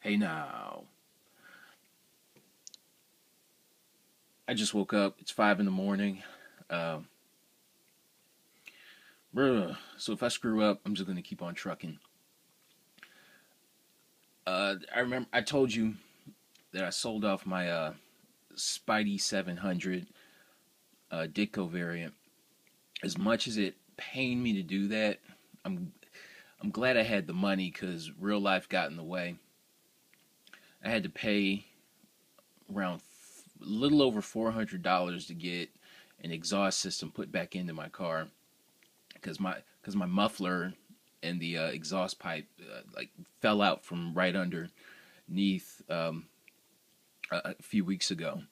Hey now. I just woke up. It's 5 in the morning. Uh, so if I screw up, I'm just gonna keep on trucking. I remember I told you that I sold off my Spidey 700 Ditko variant. As much as it pained me to do that, I'm I'm glad I had the money because real life got in the way. I had to pay around a little over $400 to get an exhaust system put back into my car because my muffler and the exhaust pipe like fell out from right underneath a few weeks ago.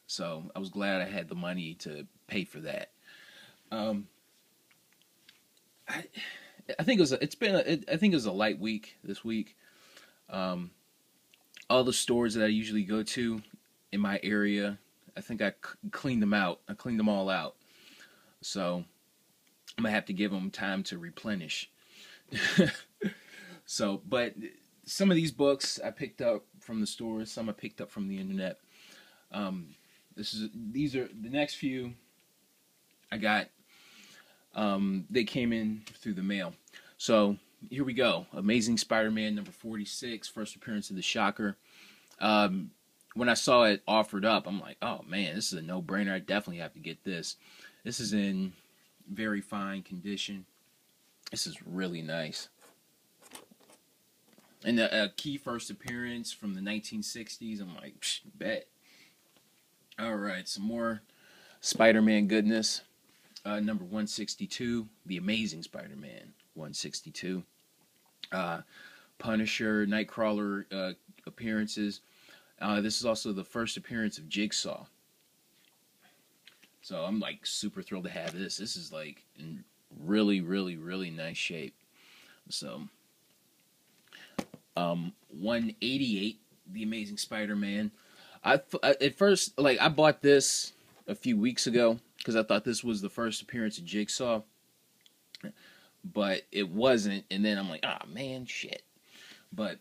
So I was glad I had the money to pay for that. Um, I I think I think it was a light week this week. Um, all the stores that I usually go to in my area, I think I cleaned them out. I cleaned them all out. So I'm gonna have to give them time to replenish. So, but some of these books I picked up from the stores. Some I picked up from the internet. Um, these are the next few I got. They came in through the mail. So here we go. Amazing Spider-Man number 46, first appearance of the Shocker. When I saw it offered up, I'm like, oh man, this is a no-brainer. I definitely have to get this. This is in very fine condition. This is really nice. And a key first appearance from the 1960s. I'm like, bet. All right, some more Spider-Man goodness. Number 162, The Amazing Spider-Man 162. Punisher, Nightcrawler appearances. This is also the first appearance of Jigsaw. So I'm like super thrilled to have this. This is like in really, really, really nice shape. So 188, The Amazing Spider-Man. At first, like, I bought this a few weeks ago because I thought this was the first appearance of Jigsaw, but it wasn't. And then I'm like, ah, man, shit. But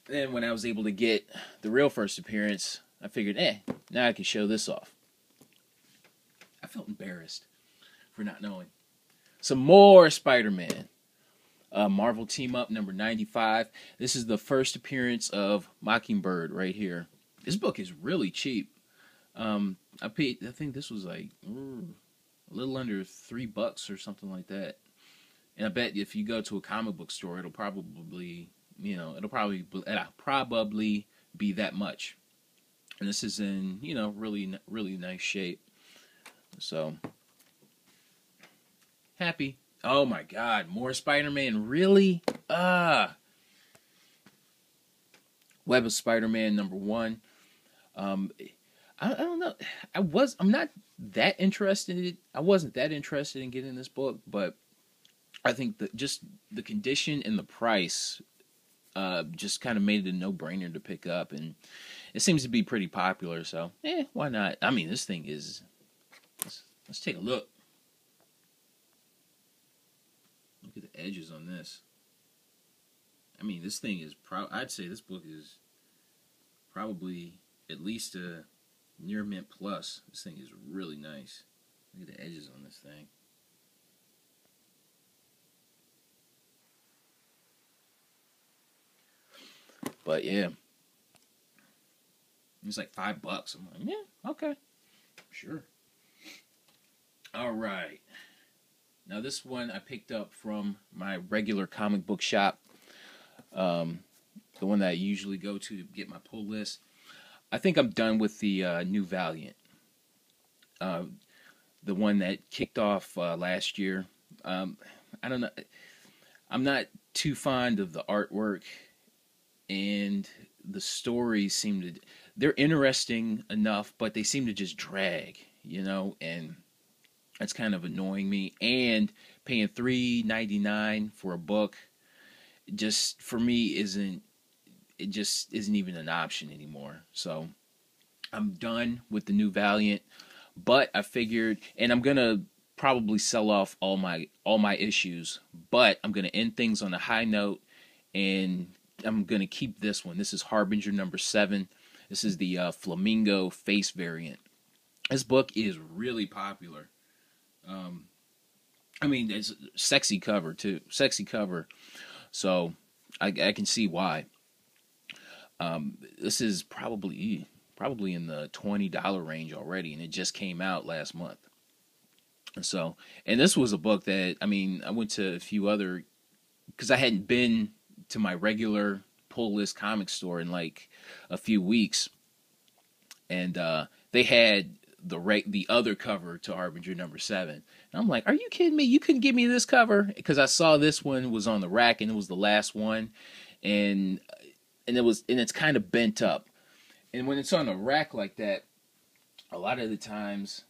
then when I was able to get the real first appearance, I figured, now I can show this off. I felt embarrassed for not knowing. Some more Spider-Man. Marvel Team Up number 95. This is the first appearance of Mockingbird right here. This book is really cheap. I think this was like a little under $3 or something like that. And I bet if you go to a comic book store, it'll probably be that much. And this is in, really, really nice shape. So, happy. Oh my God, more Spider-Man, really? Web of Spider-Man number 1. I don't know. I'm not that interested. I wasn't that interested in getting this book, but I think that just the condition and the price just kind of made it a no-brainer to pick up, and it seems to be pretty popular. So, why not? I mean, this thing is. Let's take a look. Look at the edges on this. I mean, this thing is I'd say this book is probably at least a near mint plus. This thing is really nice. Look at the edges on this thing. But yeah, it's like $5. I'm like, yeah, okay, sure. All right. Now this one I picked up from my regular comic book shop, the one that I usually go to get my pull list. I think I'm done with the new Valiant, the one that kicked off last year. I don't know. I'm not too fond of the artwork, and the stories they're interesting enough, but they seem to just drag, and that's kind of annoying me. And paying $3.99 for a book just for me isn't even an option anymore. So I'm done with the new Valiant, but I figured, and I'm gonna probably sell off all my issues, but I'm gonna end things on a high note and I'm gonna keep this one. This is Harbinger number 7. This is the Flamingo Face variant. This book is really popular. Um, I mean, it's a sexy cover too. Sexy cover. So I can see why. This is probably in the $20 range already, and it just came out last month. So, and this was a book that, I mean, I went to a few other, because I hadn't been to my regular pull list comic store in like a few weeks, and they had the other cover to Harbinger number 7. And I'm like, are you kidding me? You couldn't give me this cover? Because I saw this one was on the rack, and it was the last one, and it's kind of bent up. And when it's on a rack like that, a lot of the times,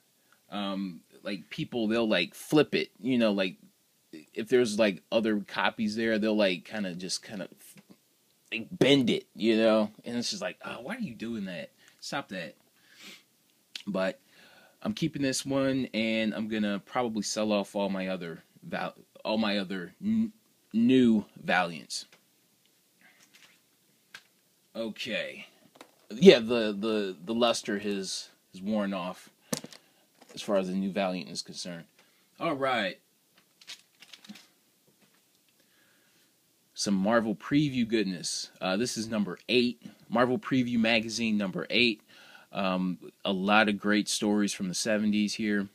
like people, they'll like flip it, you know, like if there's like other copies there, they'll like kind of like bend it, you know, and it's just like, oh, why are you doing that? Stop that. But I'm keeping this one, and I'm gonna probably sell off all my other new Valiants. Okay, yeah, the luster has worn off as far as the new Valiant is concerned. All right, some Marvel preview goodness. This is number 8, Marvel Preview Magazine number 8. A lot of great stories from the 70s here.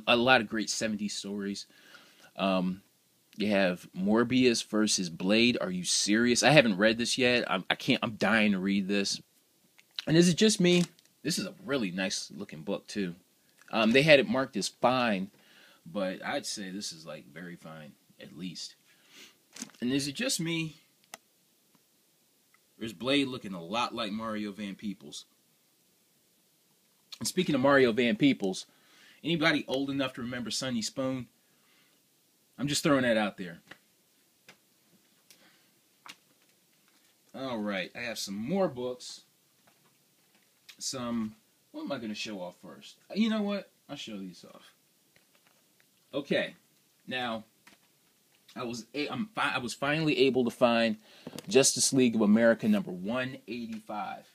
A lot of great 70s stories. You have Morbius versus Blade. Are you serious? I haven't read this yet. I'm dying to read this. And is it just me? This is a really nice looking book too. They had it marked as fine, but I'd say this is like very fine, at least. And is it just me? Or is Blade looking a lot like Mario Van Peebles? And speaking of Mario Van Peebles, anybody old enough to remember Sonny Spoon? I'm just throwing that out there. Alright, I have some more books. What am I going to show off first? You know what? I'll show these off. Okay, now, I was finally able to find Justice League of America number 185.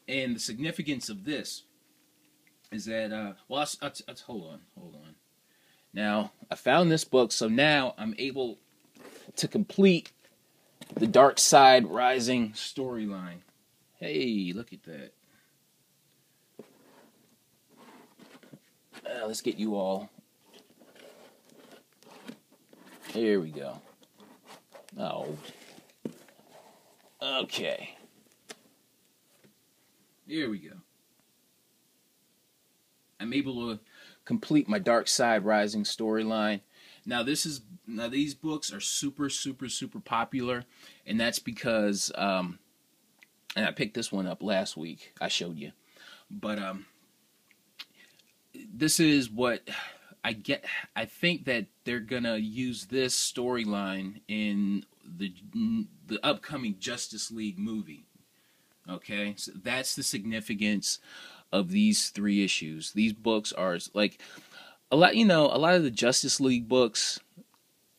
And the significance of this is that, hold on. Now, I found this book, so now I'm able to complete the Dark Side Rising storyline. Hey, look at that. Let's get you all. Here we go. Oh. Okay. Here we go. I'm able to complete my Dark Side Rising storyline. Now these books are super popular, and that's because and I picked this one up last week. I showed you. But this is what I get. I think that they're gonna use this storyline in the upcoming Justice League movie. Okay, so that's the significance of these 3 issues. These books are like a lot of the Justice League books.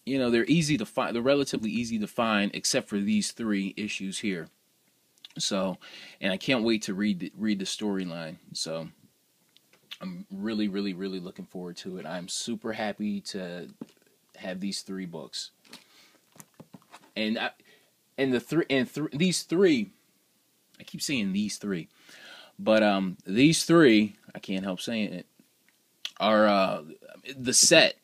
You know, they're easy to find. They're relatively easy to find, except for these 3 issues here. So, and I can't wait to read the storyline. So, I'm really looking forward to it. I'm super happy to have these 3 books. And these 3. I keep saying these 3, but these 3, I can't help saying it, are the set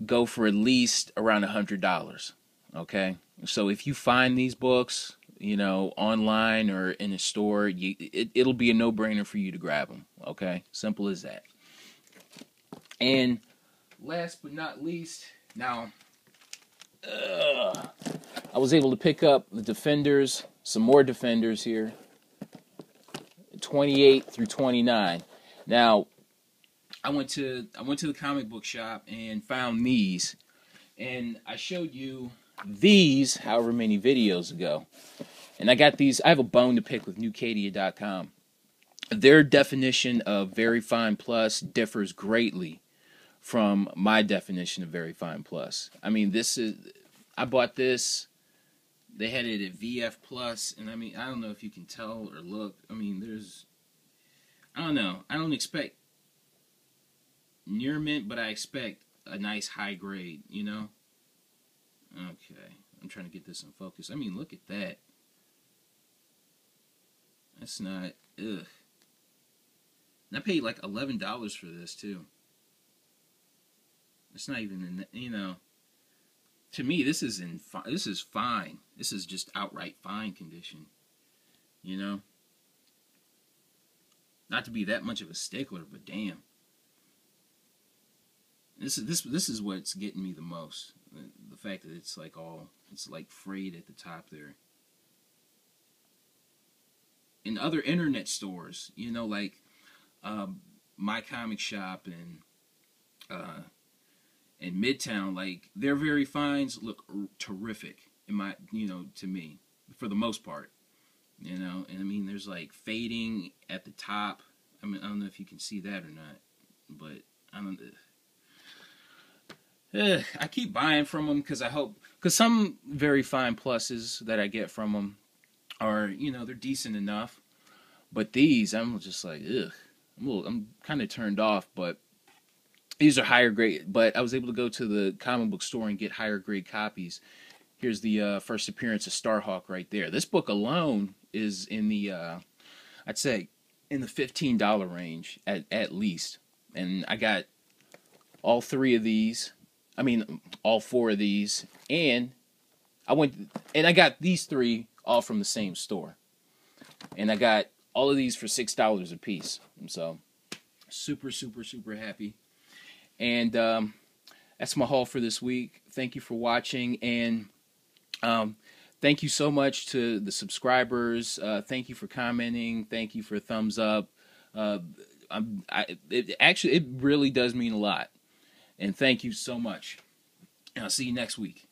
go for at least around $100. Okay, so if you find these books, you know, online or in a store, it'll be a no-brainer for you to grab them. Okay, simple as that. And last but not least, now I was able to pick up the Defenders. Some more Defenders here, 28 through 29. Now, I went to the comic book shop and found these, and I showed you these however many videos ago. And I got these. I have a bone to pick with Newkadia.com. Their definition of Very Fine Plus differs greatly from my definition of Very Fine Plus. I mean, this is I bought this. They had it at VF Plus, and I mean, I don't know if you can tell or look. I mean, I don't know. I don't expect near mint, but I expect a nice high grade, you know? Okay. I'm trying to get this in focus. I mean, look at that. That's not, ugh. And I paid like $11 for this, too. It's not even, you know, to me, this is fine. This is just outright fine condition, you know? Not to be that much of a stickler, but damn. This is what's getting me the most. The fact that it's like frayed at the top there. In other internet stores, you know, like My Comic Shop and Midtown, like their very finds look terrific to me, for the most part. You know, and I mean, there's like fading at the top. I mean, I don't know if you can see that or not, but I don't. I keep buying from them because some very fine pluses that I get from them are, you know, they're decent enough. But these, I'm just like, ugh. I'm kind of turned off, but these are higher grade. But I was able to go to the comic book store and get higher grade copies. Here's the first appearance of Starhawk right there. This book alone is in the, I'd say, in the $15 range at least. And I got all three of these. I mean, all four of these. And I got these three all from the same store. And I got all of these for $6 a piece. So, super, super, super happy. And that's my haul for this week. Thank you for watching. And thank you so much to the subscribers. Thank you for commenting. Thank you for thumbs up. It really does mean a lot. And thank you so much. And I'll see you next week.